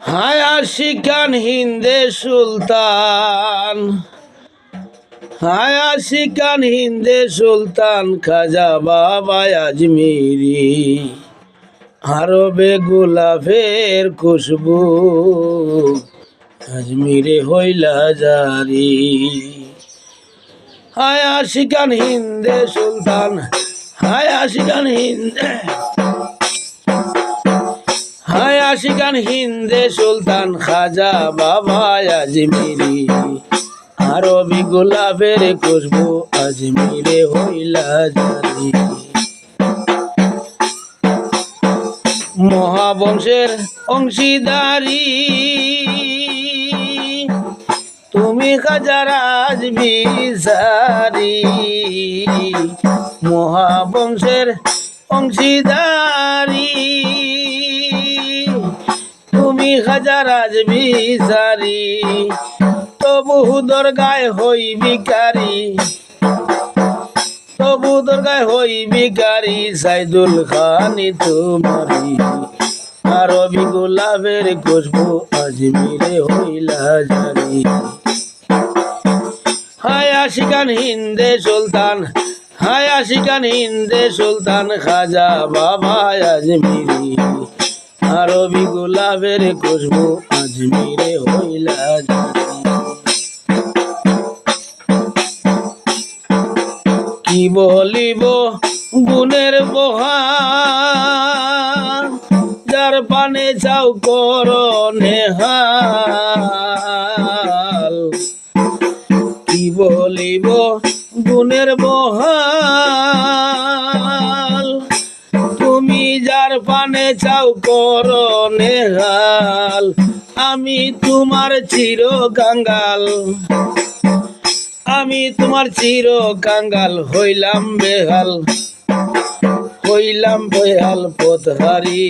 হায় আশিকান হিন্দে সুলতান, হায় আশিকান হিন্দে সুলতান, খাজা বাবা আজমিরি। আরবে গোলাপের খুশবু, আজমিরে হইলা জারি। হায় আশিকান হিন্দে সুলতান, হায় আশিকান হিন্দে, হায় আশিকান হিন্দে সুলতান, খাজা বাবা আজমিরি। আরবি গোলাপের খুশবু, আজমিরে হইলা জারি। মহাবংশের অংশীদারি তুমি, খাজা রাজবিচারি। মহাবংশের অংশীদারি তুমি, খাজা রাজবিচারি। তবু দরগায় হই ভিখারি, তবু দরগায় হই ভিখারি। সাইদুল খানি তোমারি। আরবি গোলাপের খুশবু, আজমিরে হইলা জারি। হায় আশিকান হিন্দে সুলতান, হায় আশিকান হিন্দে সুলতান, খাজা বাবা আজমিরি। আরবি গোলাপের খুশবু, আজমিরে হইলা জারি। কি বলিব গুণের বহার, যার পানে চাও করো নেহাল। কি বলিব গুণের বহাল, তুমি যার পানে চাও করো নেহাল। আমি তোমার চির কাঙ্গাল, আমি তোমার চির কাঙ্গাল। হইলাম বেহাল, হইলাম বেহাল পথহারি।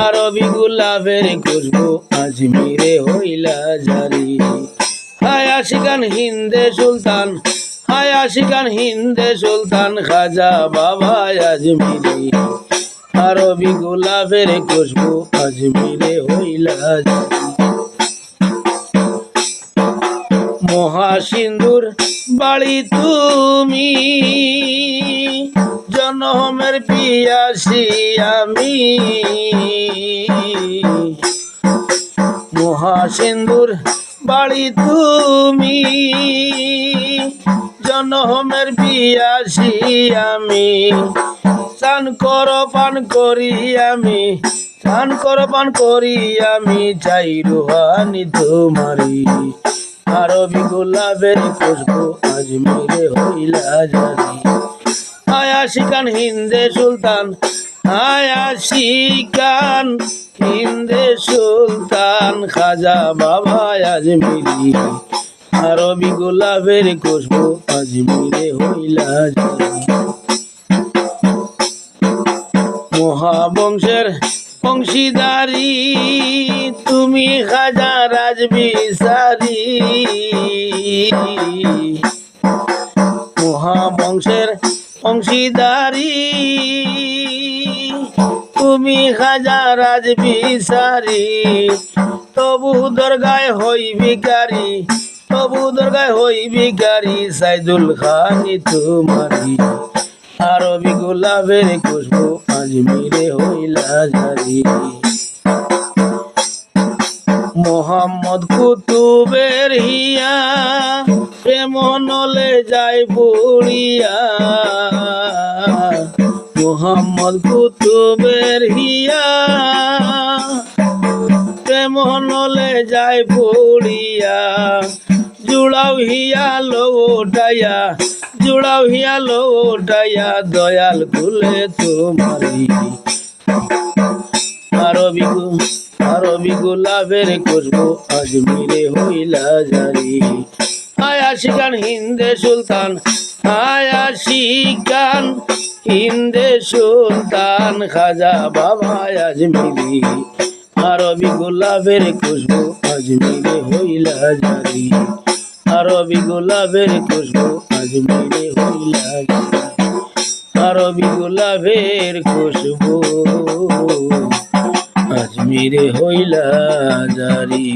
আরবি গোলাপের খুশবু, আজমিরে হইলা জারি। হায় আশিকান হিন্দে সুলতান, হায় আশিকান হিন্দে সুলতান, খাজা বাবা আজমিরি। আরবি গোলাপের খুশবু, আজমিরে হইলা জারি। মহাসিন্ধুর বাড়ি তুমি, জনমের পিয়াসী আমি। মহাসিন্ধুর বাড়ি তুমি, জনমের পিয়াসী আমি। চান কর পান করি আমি, চান কর পান করি আমি। চাই রুহানি তোমারি। আরবি গোলাপের খুশবু, আজমিরে হইলা জারি। হায় আশিকান হিন্দে সুলতান, হায় আশিকান হিন্দে সুলতান, খাজা বাবা আজমিরি। আরবি গোলাপের খুশবু, আজমিরে হইলা জারি। মহাবংশের অংশীদারি তুমি, খাজা রাজবিচারি। মহাবংশের অংশীদারি তুমি, খাজা রাজবিচারি। তবু দরগায় হই ভিখারি, তবু দরগায় হই ভিখারি। সাইদুল খানি তোমারি। আরবি গোলাপের খুশবু, আজমিরে হইলা জারি। মোহাম্মদ কুতুবের হিয়া, প্রেম নলে যায় বুড়িয়া। মোহাম্মদ কুতুবের হিয়া, প্রেম নলে যায় বুড়িয়া। জুড়াও হিয়া লোটাইয়া, জুড়াও হিয়া লোটাইয়া, দয়াল কুলে তোমারি। আরবি গোলাপের খুশবু, আজমিরে হইলা জারি। হায় আশিকান হিন্দে সুলতান, হায় আশিকান হিন্দে সুলতান, খাজা বাবা আজমিরি। আরবি গোলাপের খুশবু, আজমিরে হইলা জারি। আরবি গোলাপের খুশবু, আজমিরে হইলা জারি। আরবি গোলাপের খুশবু, আজ তুমি রে হইলা জারি।